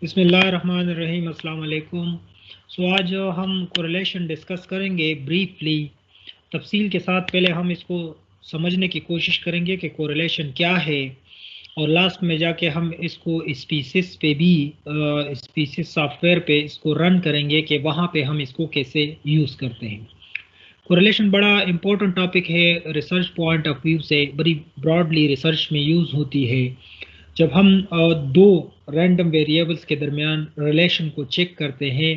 बिस्मिल्लाहिर्रहमानिर्रहीम, अस्सलाम वालेकुम। आज हम कोरिलेशन डिस्कस करेंगे ब्रीफली, तफसील के साथ। पहले हम इसको समझने की कोशिश करेंगे कि कोरिलेशन क्या है, और लास्ट में जाके हम इसको स्पीसीज पे भी स्पीसीज सॉफ्टवेयर पे इसको रन करेंगे कि वहाँ पे हम इसको कैसे यूज़ करते हैं। कोरिलेशन बड़ा इंपॉर्टेंट टॉपिक है, रिसर्च पॉइंट ऑफ व्यू से बड़ी ब्रॉडली रिसर्च में यूज़ होती है। जब हम दो रैंडम वेरिएबल्स के दरमियान रिलेशन को चेक करते हैं,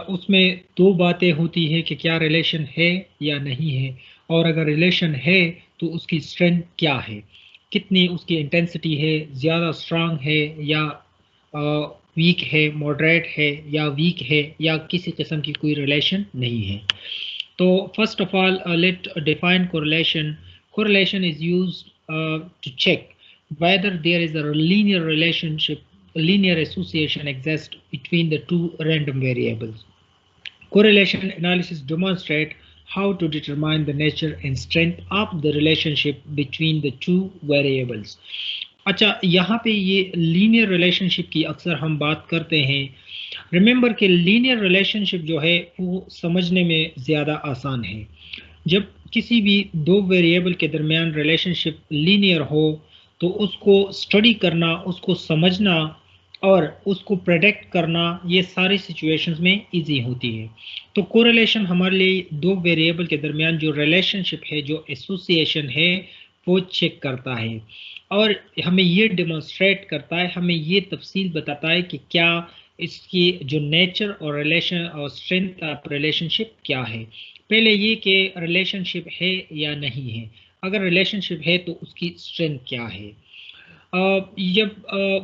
उसमें दो बातें होती हैं कि क्या रिलेशन है या नहीं है, और अगर रिलेशन है तो उसकी स्ट्रेंथ क्या है, कितनी उसकी इंटेंसिटी है, ज़्यादा स्ट्रांग है या वीक है, मॉडरेट है या वीक है, या किसी किस्म की कोई रिलेशन नहीं है। तो first of all, let's define correlation. Correlation is used to check whether there is a linear relationship, linear association exists between the two random variables. Correlation analysis demonstrate how to determine the nature and strength of the relationship between the two variables. अच्छा, यहाँ पे ये linear relationship की अक्सर हम बात करते हैं। रिमेंबर कि लीनियर रिलेशनशिप जो है वो समझने में ज़्यादा आसान है। जब किसी भी दो वेरिएबल के दरमियान रिलेशनशिप लीनियर हो तो उसको स्टडी करना, उसको समझना और उसको प्रेडिक्ट करना, ये सारी सिचुएशंस में इजी होती है। तो कोरिलेशन हमारे लिए दो वेरिएबल के दरमियान जो रिलेशनशिप है, जो एसोसिएशन है, वो चेक करता है और हमें ये डेमोन्स्ट्रेट करता है, हमें ये तफसील बताता है कि क्या इसकी जो नेचर और रिलेशन और स्ट्रेंथ ऑफ रिलेशनशिप क्या है। पहले ये कि रिलेशनशिप है या नहीं है। अगर रिलेशनशिप है तो उसकी स्ट्रेंथ क्या है। जब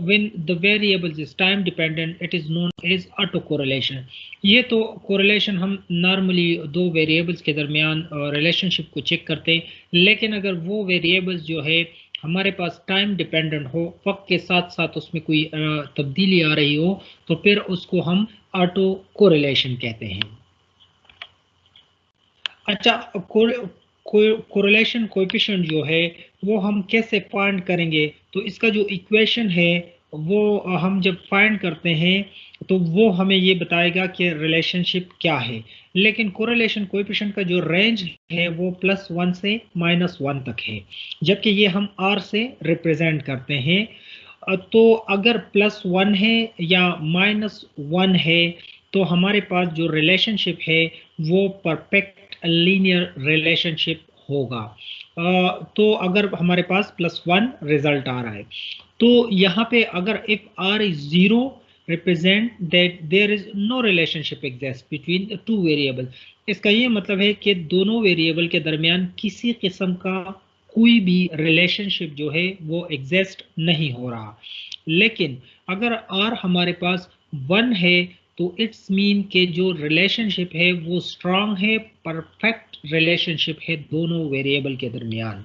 when the variables is time dependent, it is known as autocorrelation. ये तो कोरिलेशन हम नॉर्मली दो वेरिएबल्स के दरमियान रिलेशनशिप को चेक करते हैं, लेकिन अगर वो वेरिएबल्स जो है हमारे पास टाइम डिपेंडेंट हो, वक्त के साथ साथ उसमें कोई तब्दीली आ रही हो, तो फिर उसको हम ऑटो कोरिलेशन कहते हैं। अच्छा, कोरिलेशन कोएफिशिएंट जो है वो हम कैसे फाइंड करेंगे? तो इसका जो इक्वेशन है वो हम जब फाइंड करते हैं तो वो हमें ये बताएगा कि रिलेशनशिप क्या है। लेकिन कोरिलेशन कोएफिशिएंट का जो रेंज है वो +1 से -1 तक है, जबकि ये हम r से रिप्रेजेंट करते हैं। तो अगर +1 है या -1 है तो हमारे पास जो रिलेशनशिप है वो परफेक्ट लीनियर रिलेशनशिप होगा। तो अगर हमारे पास +1 रिजल्ट आ रहा है तो यहाँ पे अगर if r is 0 represent that there is no relationship exist between the two variable. इसका ये मतलब है कि दोनों वेरिएबल के दरमियान किसी किस्म का कोई भी रिलेशनशिप जो है वो एग्जिस्ट नहीं हो रहा। लेकिन अगर r हमारे पास 1 है तो इट्स मीन के जो रिलेशनशिप है वो स्ट्रांग है, परफेक्ट रिलेशनशिप है दोनों वेरिएबल के दरमियान।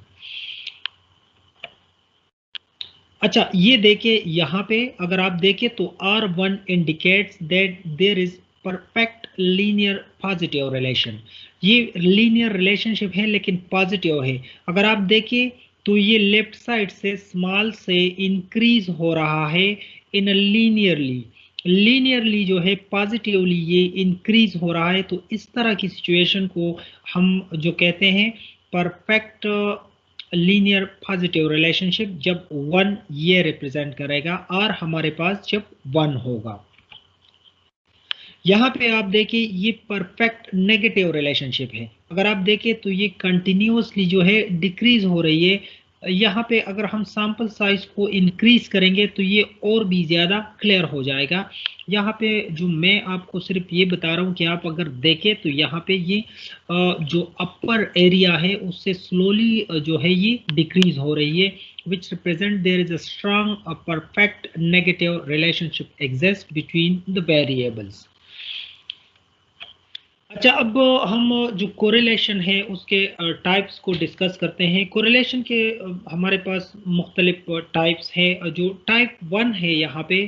अच्छा, ये देखिए यहाँ पे अगर आप देखें तो R1 indicates that there is perfect linear positive relation. ये लीनियर रिलेशनशिप है लेकिन पॉजिटिव है। अगर आप देखिए तो ये लेफ्ट साइड से स्मॉल से इंक्रीज हो रहा है इन लीनियरली जो है पॉजिटिवली ये इंक्रीज हो रहा है। तो इस तरह की सिचुएशन को हम जो कहते हैं परफेक्ट लीनियर पॉजिटिव रिलेशनशिप, जब 1 ये रिप्रेजेंट करेगा और हमारे पास जब 1 होगा। यहाँ पे आप देखिए ये परफेक्ट नेगेटिव रिलेशनशिप है। अगर आप देखें तो ये कंटिन्यूसली जो है डिक्रीज हो रही है। यहाँ पे अगर हम सैंपल साइज को इंक्रीज करेंगे तो ये और भी ज़्यादा क्लियर हो जाएगा। यहाँ पे जो मैं आपको सिर्फ ये बता रहा हूँ कि आप अगर देखें तो यहाँ पे ये जो अपर एरिया है उससे स्लोली जो है ये डिक्रीज हो रही है, which represent there is a strong perfect negative relationship exists between the variables. अच्छा, अब हम जो कोरिलेशन है उसके टाइप्स को डिस्कस करते हैं। कोरिलेशन के हमारे पास मुख्तलिफ टाइप्स हैं। जो टाइप 1 है यहाँ पे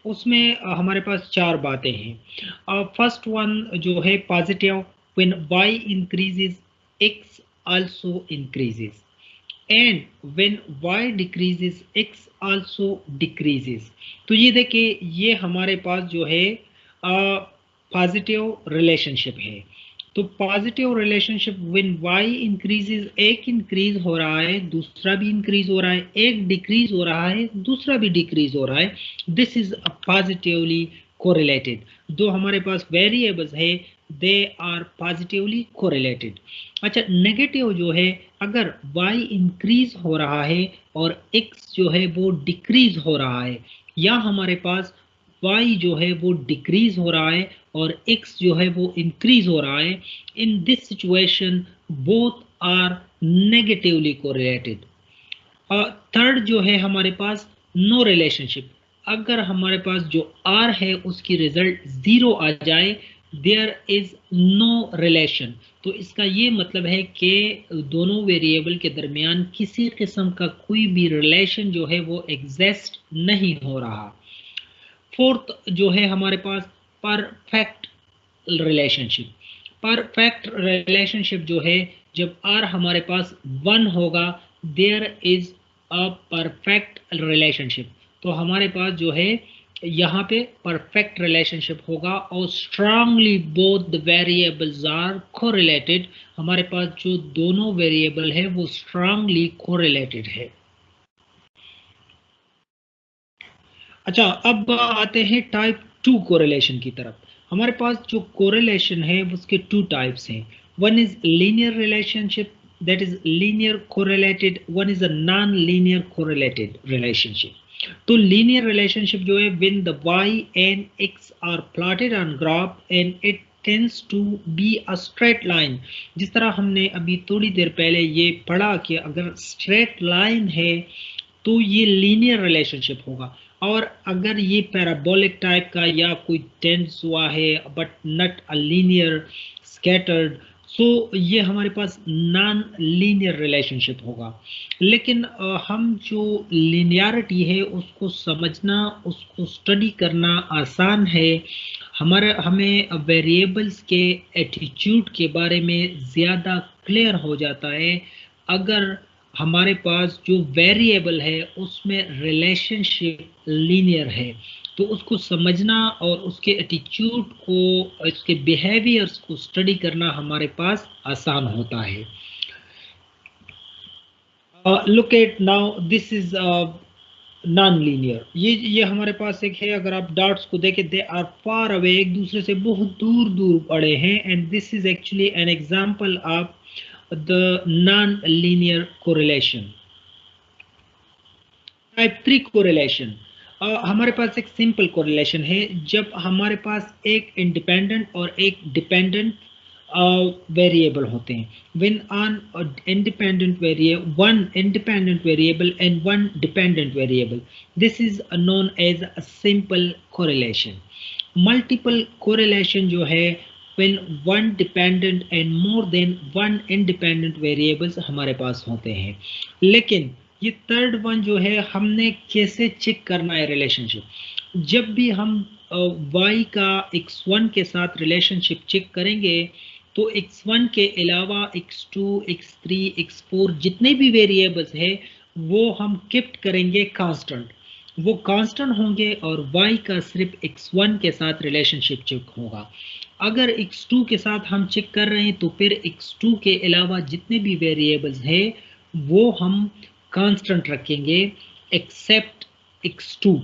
उसमें हमारे पास 4 बातें हैं। फर्स्ट वन जो है positive, when y increases x also increases. And when y decreases x also decreases. तो ये देखिए ये हमारे पास जो है पॉजिटिव रिलेशनशिप है। तो positive relationship when y increases, एक इंक्रीज हो रहा है दूसरा भी इंक्रीज हो रहा है, एक डिक्रीज हो रहा है दूसरा भी डिक्रीज हो रहा है, this is a positively correlated. दो हमारे पास वेरिएबल्स है, दे आर पॉजिटिवली कोरिलेटेड। अच्छा, नेगेटिव जो है, अगर y इंक्रीज हो रहा है और x जो है वो डिक्रीज हो रहा है, या हमारे पास y जो है वो डिक्रीज हो रहा है और x जो है वो इंक्रीज हो रहा है, in this situation both are negatively correlated. और थर्ड जो है हमारे पास नो रिलेशनशिप, अगर हमारे पास जो r है उसकी रिजल्ट 0 आ जाए, देयर इज नो रिलेशन। तो इसका ये मतलब है कि दोनों वेरिएबल के दरमियान किसी किस्म का कोई भी रिलेशन जो है वो एग्जिस्ट नहीं हो रहा। फोर्थ जो है हमारे पास परफेक्ट रिलेशनशिप। परफेक्ट रिलेशनशिप जो है, जब r हमारे पास 1 होगा, there is a perfect relationship. तो हमारे पास जो है यहाँ पे परफेक्ट रिलेशनशिप होगा और strongly both the variables are correlated. हमारे पास जो दोनों वेरिएबल है वो स्ट्रांगली कोरिलेटेड है। अच्छा, अब आते हैं टाइप 2 कोरिलेशन की तरफ। हमारे पास जो कोरिलेशन है उसके 2 टाइप्स हैं। One is linear relationship, that is linear correlated, one is a non linear correlated relationship. तो लीनियर रिलेशनशिप जो है, when the y and x are plotted on graph and it tends to be a straight line. जिस तरह हमने अभी थोड़ी देर पहले ये पढ़ा कि अगर स्ट्रेट लाइन है तो ये लीनियर रिलेशनशिप होगा, और अगर ये पैराबोलिक टाइप का या कोई टेंस हुआ है but not a linear scattered, so ये हमारे पास नॉन लीनियर रिलेशनशिप होगा। लेकिन हम जो लीनियरिटी है उसको समझना, उसको स्टडी करना आसान है। हमें वेरिएबल्स के एटीट्यूड के बारे में ज़्यादा क्लियर हो जाता है अगर हमारे पास जो वेरिएबल है उसमें रिलेशनशिप लीनियर है। तो उसको समझना और उसके एटीट्यूड को, उसके बिहेवियर्स को स्टडी करना हमारे पास आसान होता है। Look at now, this is non linear. ये हमारे पास एक है, अगर आप डॉट्स को देखें, दे आर फार अवे, एक दूसरे से बहुत दूर दूर पड़े हैं, and this is actually an example of the non-linear correlation. Type 3 correlation, हमारे पास एक सिंपल कोरिलेशन है जब हमारे पास एक इंडिपेंडेंट और एक डिपेंडेंट वेरिएबल होते हैं। When on independent variable, one independent variable and one dependent variable, this is known as a simple correlation. Multiple correlation जो है, when one dependent and more than one independent variables हमारे पास होते हैं। लेकिन ये third one जो है, हमने कैसे चेक करना है रिलेशनशिप? जब भी हम y का x1 के साथ रिलेशनशिप चेक करेंगे तो x1 के अलावा x2, x3, x4 जितने भी वेरिएबल्स है वो हम कीप करेंगे कांस्टेंट, वो कांस्टेंट होंगे और y का सिर्फ x1 के साथ रिलेशनशिप चेक होगा। अगर x2 के साथ हम चेक कर रहे हैं तो फिर x2 के अलावा जितने भी वेरिएबल्स हैं वो हम कांस्टेंट रखेंगे एक्सेप्ट x2।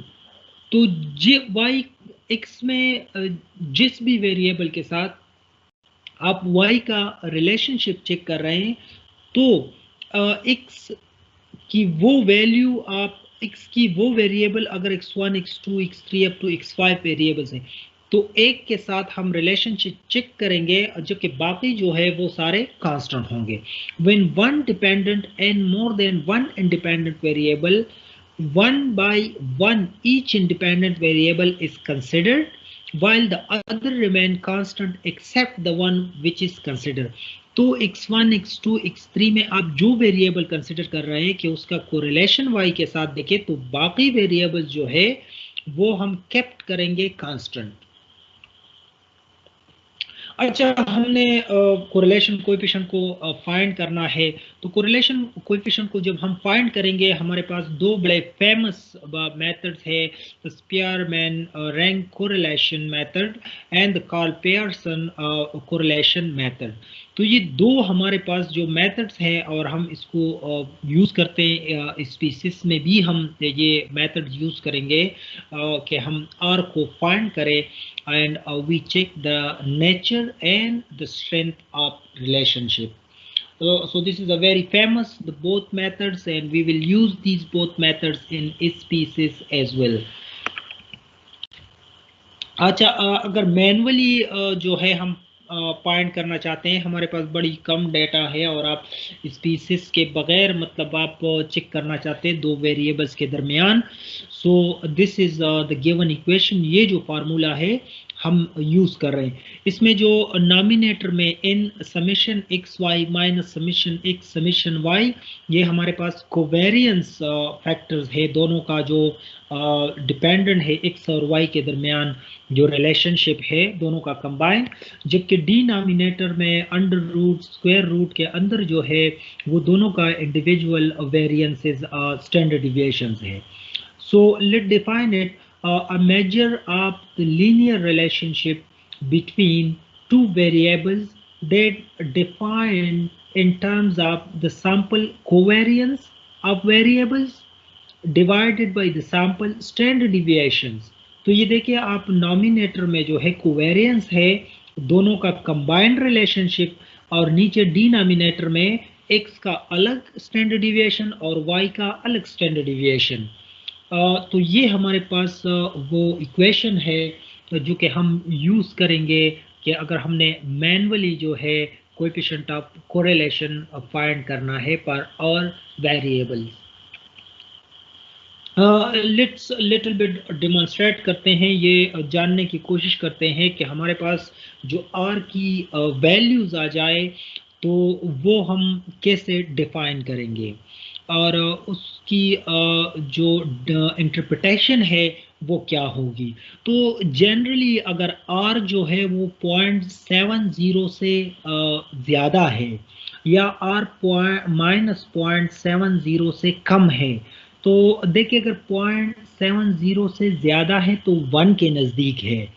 तो y x में जिस भी वेरिएबल के साथ आप y का रिलेशनशिप चेक कर रहे हैं तो x की वो वैल्यू, आप x की वो वेरिएबल, अगर x1, x2, x3 up to x5 variables हैं तो एक के साथ हम रिलेशनशिप चेक करेंगे, जबकि बाकी जो है वो सारे कांस्टेंट होंगे। When one dependent and more than one independent variable, one by one each independent variable is considered while the other remain constant except the one which is considered। तो x1, x2, x3 में आप जो variable consider कर रहे हैं कि उसका correlation y के साथ देखें तो बाकी वेरिएबल जो है वो हम केप्ट करेंगे कांस्टेंट। अच्छा, हमने कोरिलेशन कोएफिशिएंट को फाइंड करना है तो कोरिलेशन कोएफिशिएंट को जब हम फाइंड करेंगे, हमारे पास दो बड़े फेमस मेथड्स है, the Spearman rank correlation method and the Karl Pearson correlation method. तो ये दो हमारे पास जो मेथड्स हैं और हम इसको यूज़ करते हैं, स्पीसीज में भी हम ये मेथड यूज़ करेंगे कि हम आर को फाइंड करें and we check the nature and the strength of relationship. So this is a very famous both methods, and we will use these both methods in species as well. अच्छा, अगर manually जो है हम point करना चाहते हैं, हमारे पास बड़ी कम डेटा है और आप स्पीसीज के बगैर मतलब आप चेक करना चाहते हैं दो वेरिएबल्स के दरमियान, so this is the given equation. ये जो फार्मूला है हम यूज़ कर रहे हैं, इसमें जो नॉमिनेटर में n summation x y minus summation x summation y, ये हमारे पास कोवेरियंस फैक्टर्स है, दोनों का जो डिपेंडेंट है एक्स और वाई के दरमियान जो रिलेशनशिप है दोनों का कंबाइन, जबकि डिनोमिनेटर में अंडर रूट स्क्वायर रूट के अंदर जो है वो दोनों का इंडिविजुअल वेरिएंसेस स्टैंडर्ड डिविएशंस है। So let define it, a measure of the linear relationship between two variables that define in terms of the sample covariance of variables divided by the sample standard deviations। तो ये देखिए आप nominator में जो है covariance है दोनों का कंबाइंड रिलेशनशिप, और नीचे डिनोमिनेटर में x का अलग स्टैंडर्ड डिविएशन और y का अलग स्टैंडर्ड डिविएशन। तो ये हमारे पास वो इक्वेशन है जो कि हम यूज़ करेंगे कि अगर हमने मैनुअली जो है कोएफिशिएंट ऑफ कोरिलेशन फाइंड करना है पर और variables. Let's little bit demonstrate करते हैं, ये जानने की कोशिश करते हैं कि हमारे पास जो आर की वैल्यूज़ आ जाए तो वो हम कैसे डिफाइन करेंगे और उसकी जो इंटरप्रिटेशन है वो क्या होगी। तो जनरली अगर R जो है वो 0.70 से ज़्यादा है या R -0.70 से कम है, तो देखिए अगर 0.70 से ज़्यादा है तो 1 के नज़दीक है,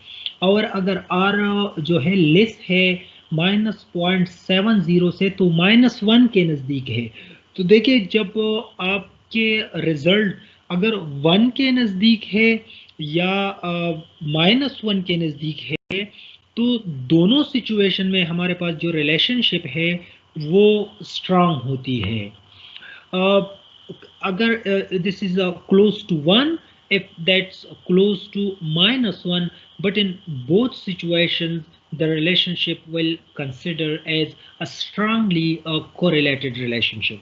और अगर R जो है लेस है -0.70 से तो -1 के नज़दीक है। तो देखिए जब आपके रिजल्ट अगर 1 के नज़दीक है या -1 के नज़दीक है तो दोनों सिचुएशन में हमारे पास जो रिलेशनशिप है वो स्ट्रांग होती है। अगर this is close to 1, if that's close to -1, but in both situations the relationship will consider as a strongly correlated relationship।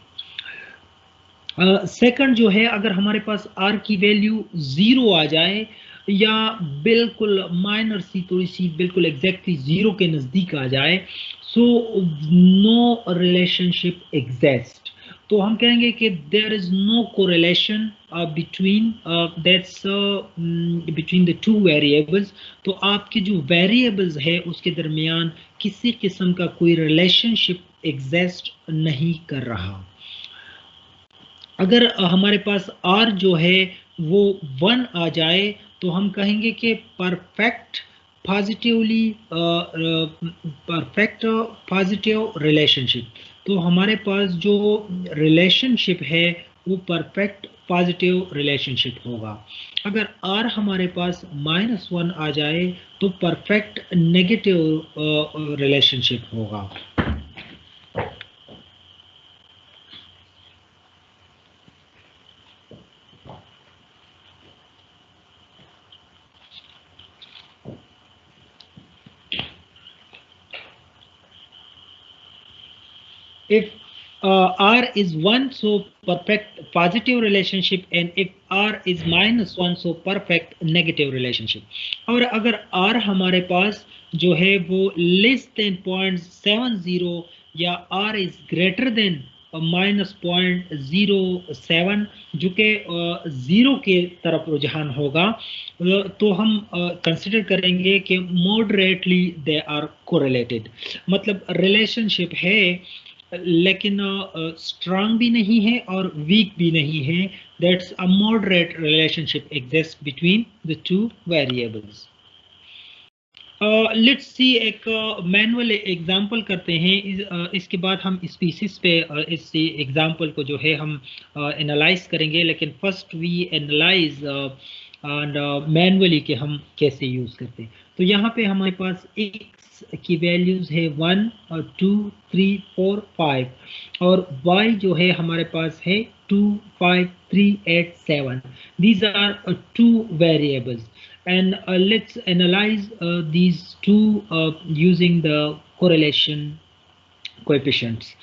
Second जो है अगर हमारे पास R की वैल्यू 0 आ जाए या बिल्कुल माइनर सी थोड़ी सी बिल्कुल एग्जैक्टली 0 के नज़दीक आ जाए, सो नो रिलेशनशिप एग्जिस्ट। तो हम कहेंगे कि there is no correlation between between the two variables. तो आपके जो वेरिएबल्स है उसके दरमियान किसी किस्म का कोई रिलेशनशिप एग्जिस्ट नहीं कर रहा। अगर हमारे पास R जो है वो 1 आ जाए तो हम कहेंगे कि परफेक्ट पॉजिटिव रिलेशनशिप। तो हमारे पास जो रिलेशनशिप है वो परफेक्ट पॉजिटिव रिलेशनशिप होगा। अगर R हमारे पास -1 आ जाए तो परफेक्ट नेगेटिव रिलेशनशिप होगा। If R is 1, so perfect positive relationship, and if R is -1, so perfect negative relationship। और अगर R हमारे पास जो है वो लेस देन 0.70 या R is greater than -0.07 जो कि 0 के तरफ रुझान होगा, तो हम कंसिडर करेंगे कि मॉडरेटली दे आर कोरिलेटेड। मतलब रिलेशनशिप है लेकिन स्ट्रांग भी नहीं है और वीक भी नहीं है. That's a moderate relationship exist between the two variables. Let's see एक मैनुअल एग्जांपल करते हैं. इसके बाद हम स्पीसीज पे इस एग्जांपल को जो है हम एनालाइज करेंगे. लेकिन फर्स्ट वी एनालाइज मैनुअली कि हम कैसे यूज करते हैं. तो यहाँ पे हमारे पास x की वैल्यूज है 1 और 2 3 4 5 और y जो है हमारे पास है 2 5 3 8 7. these are two variables and let's analyze these two using the correlation coefficients.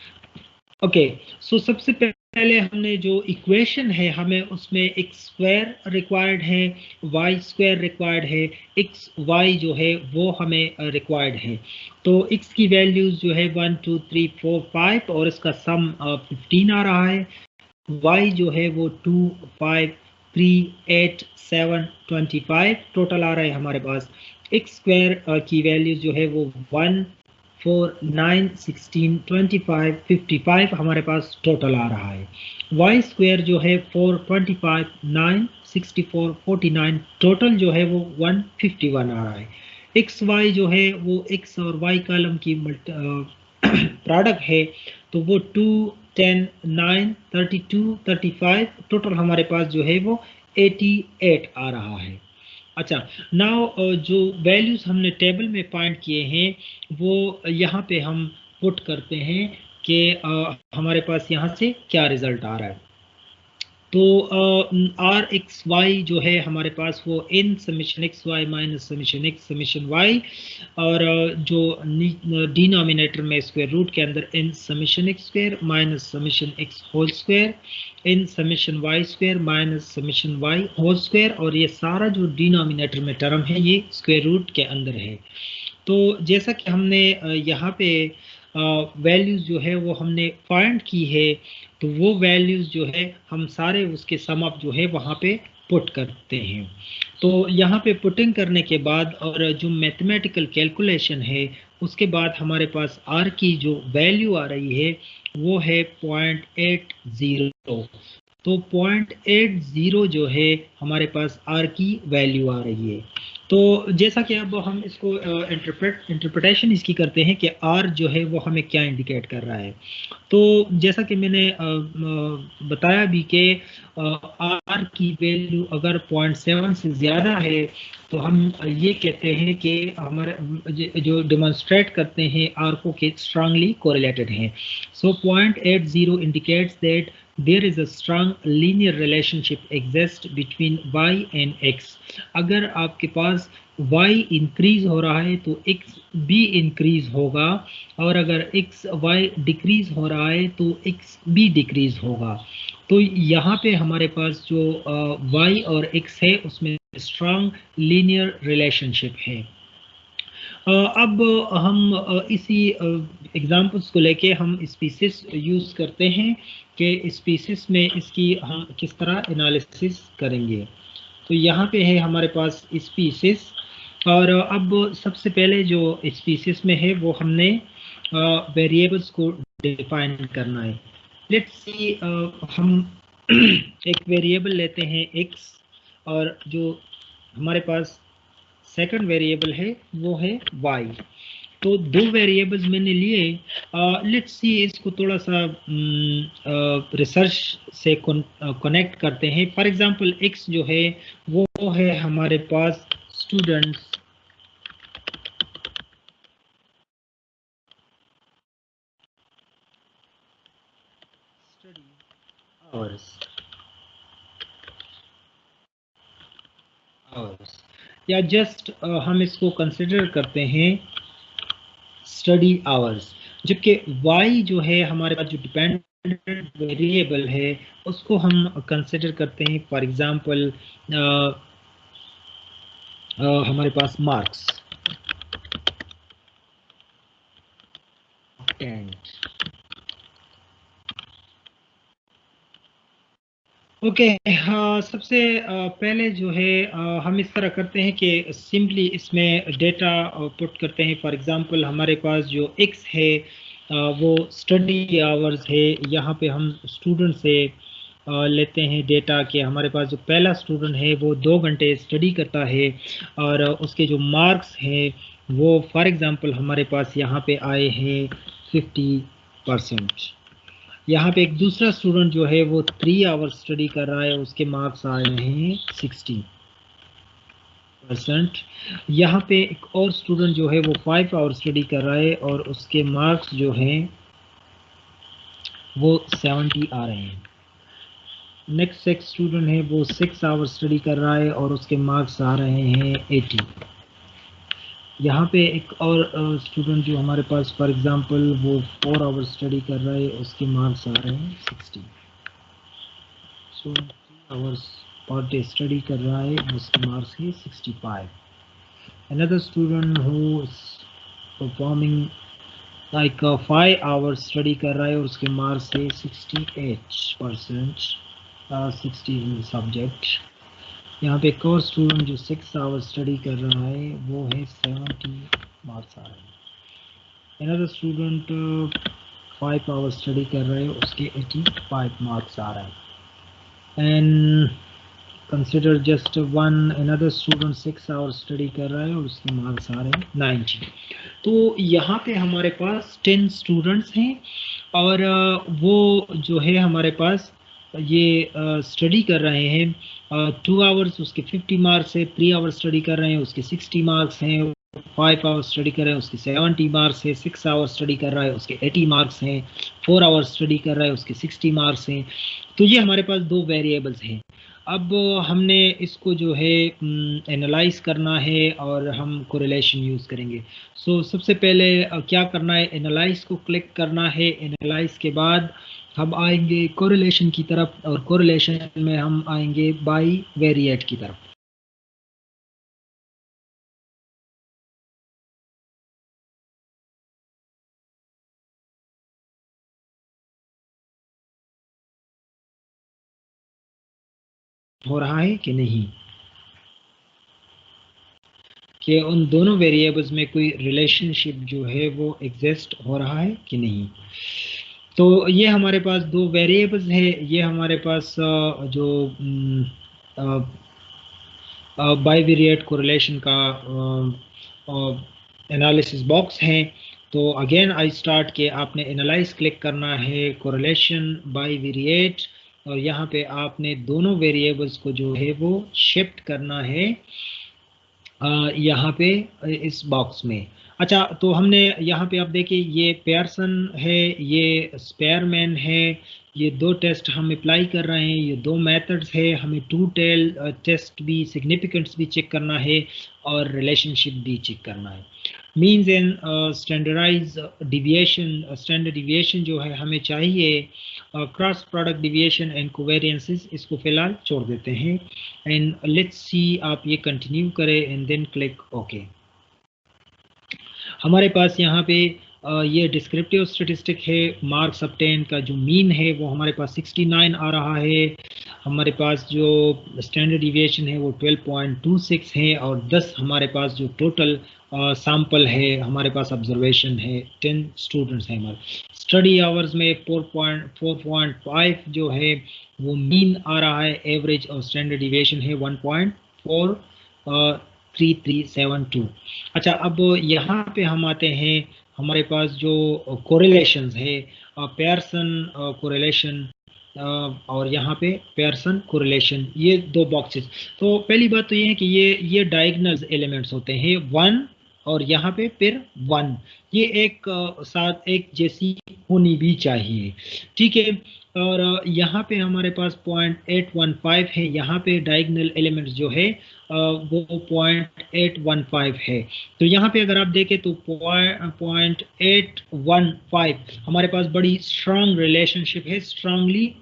Okay, so सबसे पहले हमने जो इक्वेशन है हमें उसमें एक्स स्क्वायर रिक्वायर्ड है, वाई स्क्वायर रिक्वायर्ड है, एक्स वाई जो है वो हमें रिक्वायर्ड है. तो एक्स की वैल्यूज जो है 1 2 3 4 5 और इसका सम 15 आ रहा है. वाई जो है वो 2 5 3 8 7 25 टोटल आ रहा है हमारे पास. एक्स स्क्वायर की वैल्यूज जो है वो 1 4 9 16 25 55 हमारे पास टोटल आ रहा है. वाई स्क्वायर जो है 4 25 9 64 49 टोटल जो है वो 151 आ रहा है. एक्स वाई जो है वो एक्स और वाई कॉलम की प्रोडक्ट है तो वो 2 10 9 32 35 टोटल हमारे पास जो है वो 88 आ रहा है. अच्छा, नाउ जो वैल्यूज हमने टेबल में फाइंड किए हैं वो यहाँ पे हम पुट करते हैं कि हमारे पास यहाँ से क्या रिजल्ट आ रहा है. तो आर एक्स वाई जो है हमारे पास वो n summation x y minus summation x summation y और जो डिनोमिनेटर में स्क्वायर रूट के अंदर n summation x square minus summation x whole square n summation y square minus summation y whole square और ये सारा जो डिनोमिनेटर में टर्म है ये स्क्वायर रूट के अंदर है. तो जैसा कि हमने यहाँ पे वैल्यूज जो है वो हमने फाइंड की है तो वो वैल्यूज जो है हम सारे उसके सम अप जो है वहाँ पे पुट करते हैं. तो यहाँ पे पुटिंग करने के बाद और जो मैथमेटिकल कैलकुलेशन है उसके बाद हमारे पास आर की जो वैल्यू आ रही है वो है 0.80. तो 0.80 जो है हमारे पास आर की वैल्यू आ रही है. तो जैसा कि अब हम इसको इंटरप्रिटेशन इसकी करते हैं कि आर जो है वो हमें क्या इंडिकेट कर रहा है. तो जैसा कि मैंने बताया भी कि आर की वैल्यू अगर 0.7 से ज़्यादा है तो हम ये कहते हैं कि हमारे जो डेमोन्स्ट्रेट करते हैं आर को के स्ट्रांगली कोरिलेटेड हैं. सो 0.80 indicates that there is a strong linear relationship exists between y and x. अगर आपके पास y इंक्रीज हो रहा है तो x भी इंक्रीज होगा और अगर x y डिक्रीज हो रहा है तो x भी डिक्रीज होगा. तो यहाँ पे हमारे पास जो y और x है उसमें स्ट्रांग लीनियर रिलेशनशिप है. अब हम इसी एग्जांपल्स को लेके हम स्पीसीज यूज़ करते हैं कि स्पीसीज में इसकी हम किस तरह एनालिसिस करेंगे. तो यहाँ पे है हमारे पास स्पीसीज और अब सबसे पहले जो स्पीसीज में है वो हमने वेरिएबल्स को डिफाइन करना है. लेट्स सी हम एक वेरिएबल लेते हैं x और जो हमारे पास सेकंड वेरिएबल है वो है y. तो दो वेरिएबल्स मैंने लिए. लेट्स सी इसको थोड़ा सा रिसर्च से कनेक्ट करते हैं. फॉर एग्जांपल x जो है वो है हमारे पास स्टूडेंट्स स्टडी आवर्स या जस्ट हम इसको कंसिडर करते हैं स्टडी आवर्स. जबकि y जो है हमारे पास जो डिपेंडेंट वेरिएबल है उसको हम कंसिडर करते हैं फॉर एग्जांपल हमारे पास मार्क्स. ओके, हाँ, सबसे पहले जो है हम इस तरह करते हैं कि सिंपली इसमें डेटा पुट करते हैं. फॉर एग्जांपल हमारे पास जो x है वो स्टडी आवर्स है। यहाँ पे हम स्टूडेंट से लेते हैं डेटा कि हमारे पास जो पहला स्टूडेंट है वो 2 घंटे स्टडी करता है और उसके जो मार्क्स हैं वो फॉर एग्जांपल हमारे पास यहाँ पे आए हैं 50%। यहाँ पे एक दूसरा स्टूडेंट जो है वो 3 आवर्स स्टडी कर रहा है, उसके मार्क्स आए हैं 60%। यहाँ पे एक और स्टूडेंट जो है वो 5 आवर्स स्टडी कर रहा है और उसके मार्क्स जो हैं वो 70 आ रहे हैं। नेक्स्ट एक स्टूडेंट है वो 6 आवर्स स्टडी कर रहा है और उसके मार्क्स आ रहे हैं 80। यहाँ पे एक और स्टूडेंट जो हमारे पास फॉर एग्जांपल वो 4 आवर्स स्टडी कर रहा है, उसके मार्क्स आ रहे हैं 60। सो 3 आवर्स पर डे स्टडी कर रहा है, उसके मार्क्स है 65। Another student who is performing like 5 hours study कर रहा है और उसके मार्क्स है 68%, 60 इन सब्जेक्ट। यहाँ पे एक और स्टूडेंट जो 6 आवर्स स्टडी कर रहा है वो है 70 मार्क्स आ रहे हैं। Another student 5 आवर्स स्टडी कर रहा है, उसके 85 मार्क्स आ रहे हैं। And consider just one another student 6 hours study कर रहा है और उसके मार्क्स आ रहे हैं 90। तो यहाँ पे हमारे पास 10 स्टूडेंट्स हैं और वो जो है हमारे पास ये स्टडी कर रहे हैं 2 आवर्स, उसके 50 मार्क्स है। 3 आवर्स स्टडी कर रहे हैं, उसके 60 मार्क्स हैं। 5 आवर्स स्टडी कर रहे हैं, उसके 70 मार्क्स है। 6 आवर्स स्टडी कर रहा है, उसके 80 मार्क्स हैं। 4 आवर्स स्टडी कर रहा है, उसके 60 मार्क्स हैं। तो ये हमारे पास 2 वेरिएबल्स हैं। अब हमने इसको जो है एनालाइज करना है और हम कोरिलेशन यूज़ करेंगे। सो सबसे पहले क्या करना है, एनालाइज को क्लिक करना है। एनालाइज के बाद हम आएंगे कोरिलेशन की तरफ और कोरिलेशन में हम आएंगे बाई वेरिएट की तरफ। हो रहा है कि नहीं, कि उन दोनों वेरिएबल्स में कोई रिलेशनशिप जो है वो एग्जिस्ट हो रहा है कि नहीं। तो ये हमारे पास 2 वेरिएबल्स है। ये हमारे पास जो बाईवेरिएट कोरिलेशन का एनालिसिस बॉक्स है। तो अगेन आई स्टार्ट के आपने एनालाइज क्लिक करना है, कोरिलेशन बाईवेरिएट, और यहाँ पे आपने दोनों वेरिएबल्स को जो है वो शिफ्ट करना है यहाँ पे इस बॉक्स में। अच्छा, तो हमने यहाँ पे आप देखिए ये पेयरसन है, ये स्पेयरमैन है। ये 2 टेस्ट हम अप्लाई कर रहे हैं, ये 2 मेथड्स है। हमें टू टेल टेस्ट भी, सिग्निफिकेंस भी चेक करना है और रिलेशनशिप भी चेक करना है। Means and standardize deviation, standard deviation जो है हमें चाहिए। Cross product deviation and covariances इसको फिलहाल छोड़ देते हैं। एंड लेट्स सी, आप ये कंटिन्यू करें एंड देन क्लिक ओके। हमारे पास यहाँ पे ये डिस्क्रिप्टिव स्टेटिस्टिक है। मार्क्स ऑब्टेन का जो मीन है वो हमारे पास 69 आ रहा है। हमारे पास जो स्टैंडर्ड डिविएशन है वो 12.26 है और 10 हमारे पास जो टोटल सैंपल है, हमारे पास ऑब्जर्वेशन है 10 स्टूडेंट्स हैं हमारे। स्टडी आवर्स में 4.5 जो है वो मीन आ रहा है एवरेज, और स्टैंडर्ड डिविएशन है 1.43372। अच्छा, अब यहाँ पे हम आते हैं, हमारे पास जो कोरिलेशंस है, पेयरसन कोरिलेशन और यहाँ पे पेयरसन कोरिलेशन, ये 2 बॉक्सेस। तो पहली बात तो ये है कि ये डायगोनल एलिमेंट्स होते हैं 1 और यहाँ पे फिर 1, ये एक साथ एक जैसी होनी भी चाहिए, ठीक है। और यहाँ पे हमारे पास 0.815 है। यहाँ पे डायगोनल एलिमेंट्स जो है वो 0.815 है। तो यहाँ पे अगर आप देखें तो 0.815 हमारे पास बड़ी स्ट्रांग रिलेशनशिप है, स्ट्रांगली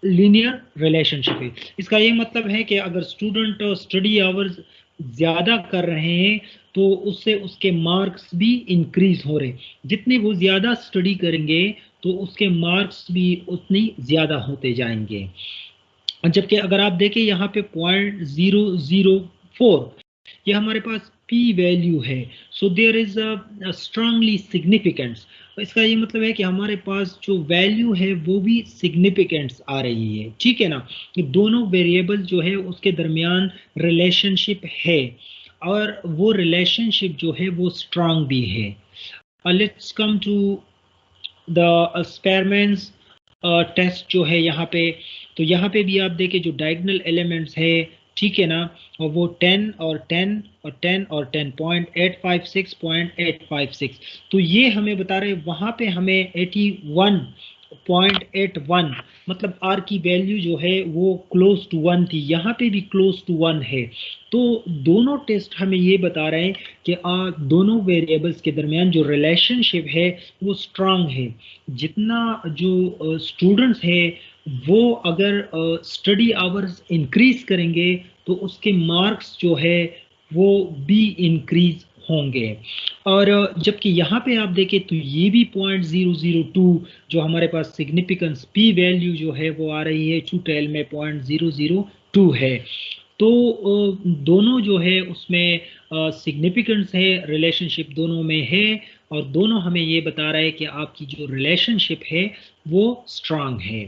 लीनियर रिलेशनशिप है। इसका ये मतलब है कि अगर स्टूडेंट स्टडी आवर्स ज़्यादा कर रहे हैं तो उससे उसके मार्क्स भी इंक्रीज हो रहे। जितने वो ज़्यादा स्टडी करेंगे तो उसके मार्क्स भी उतनी ज़्यादा होते जाएंगे। जबकि अगर आप देखें यहाँ पे 0.004, ये हमारे पास p वैल्यू है, so there is a strongly significance. इसका ये मतलब है कि हमारे पास जो वैल्यू है वो भी सिग्निफिकेंस आ रही है, ठीक है ना। ये दोनों वेरिएबल जो है उसके दरमियान रिलेशनशिप है, और वो रिलेशनशिप जो है वो स्ट्रांग भी है। Let's come to the Spearman's test जो है यहाँ पे। तो यहाँ पे भी आप देखें जो डायगोनल एलिमेंट्स है, ठीक है ना, और वो 10 और 10 और 10 और 10 .856 तो ये हमें बता रहे वहाँ पे हमें 81.81 मतलब आर की वैल्यू जो है वो क्लोज टू 1 थी, यहाँ पे भी क्लोज टू 1 है। तो दोनों टेस्ट हमें ये बता रहे हैं कि दोनों वेरिएबल्स के दरमियान जो रिलेशनशिप है वो स्ट्रांग है। जितना जो स्टूडेंट्स है वो अगर स्टडी आवर्स इंक्रीज करेंगे तो उसके मार्क्स जो है वो भी इंक्रीज होंगे। और जबकि यहाँ पे आप देखें तो ये भी 0.002 जो हमारे पास सिग्निफिकेंस पी वैल्यू जो है वो आ रही है, चूटेल में 0.002 है। तो दोनों जो है उसमें सिग्निफिकेंस है, रिलेशनशिप दोनों में है, और दोनों हमें ये बता रहा है कि आपकी जो रिलेशनशिप है वो स्ट्रांग है।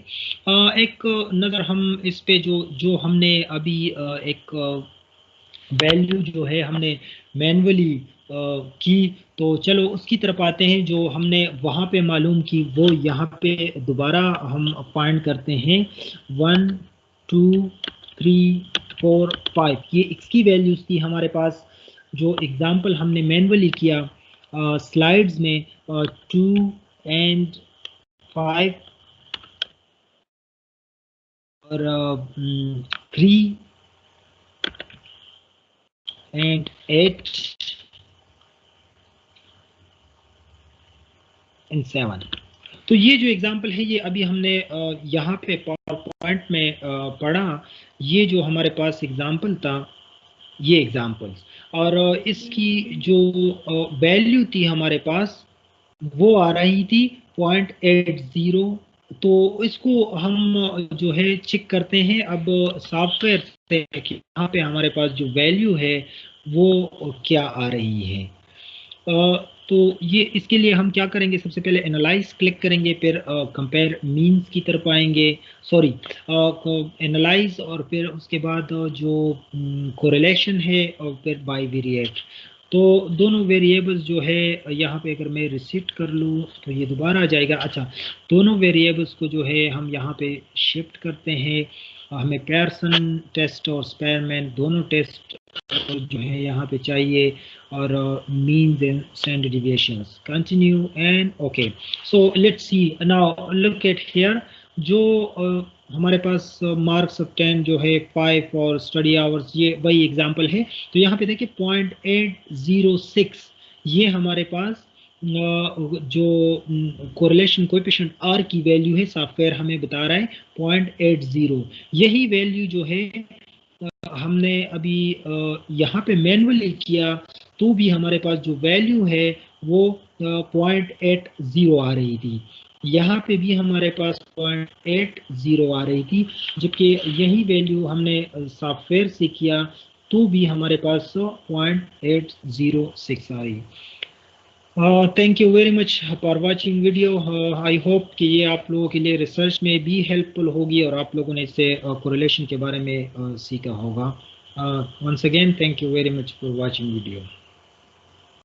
एक नज़र हम इस पे जो जो हमने अभी एक वैल्यू जो है हमने मैन्युअली की, तो चलो उसकी तरफ आते हैं। जो हमने वहाँ पे मालूम की वो यहाँ पे दोबारा हम फाइंड करते हैं। 1 2 3 4 5 ये इसकी वैल्यूज थी हमारे पास। जो एग्जांपल हमने मैन्युअली किया स्लाइड्स में 2 and 5 और 3 and 8 and 7। तो ये जो एग्जांपल है ये अभी हमने यहाँ पे पावर पॉइंट में पढ़ा। ये जो हमारे पास एग्जांपल था ये एग्जांपल्स, और इसकी जो वैल्यू थी हमारे पास वो आ रही थी 0.80। तो इसको हम जो है चेक करते हैं अब सॉफ्टवेयर से कि यहाँ पे हमारे पास जो वैल्यू है वो क्या आ रही है। तो ये इसके लिए हम क्या करेंगे, सबसे पहले एनालाइज क्लिक करेंगे, फिर कंपेयर मीन्स की तरफ आएंगे, सॉरी एनालाइज, और फिर उसके बाद जो कोरिलेशन है, और फिर बाइवेरिएट। तो दोनों वेरिएबल्स जो है यहाँ पे अगर मैं रिसीट कर लूँ तो ये दोबारा आ जाएगा। अच्छा, दोनों वेरिएबल्स को जो है हम यहाँ पे शिफ्ट करते हैं। हमें पेयरसन टेस्ट और स्पेयरमैन दोनों टेस्ट जो है यहाँ पे चाहिए, और means and standard deviations. Continue and okay. So let's see now, look at here. जो हमारे पास मार्क्स ऑफ 10 जो है 5 और स्टडी आवर्स ये वही एग्जांपल है। तो यहाँ पे देखिए 0.806 ये हमारे पास जो कोरिलेशन कोएफिशिएंट आर की वैल्यू है, सॉफ्टवेयर हमें बता रहा है 0.80। यही वैल्यू जो है हमने अभी यहाँ पे मैन्युअली किया तो भी हमारे पास जो वैल्यू है वो 0.80 आ रही थी। यहाँ पे भी हमारे पास 0.80 आ रही थी, जबकि यही वैल्यू हमने सॉफ्टवेयर से किया तो भी हमारे पास 0.806 आ रही। Thank you very much for watching video. I hope कि ये आप लोगों के लिए रिसर्च में भी हेल्पफुल होगी और आप लोगों ने इससे कोरिलेशन के बारे में सीखा होगा। Once again thank you very much for watching video.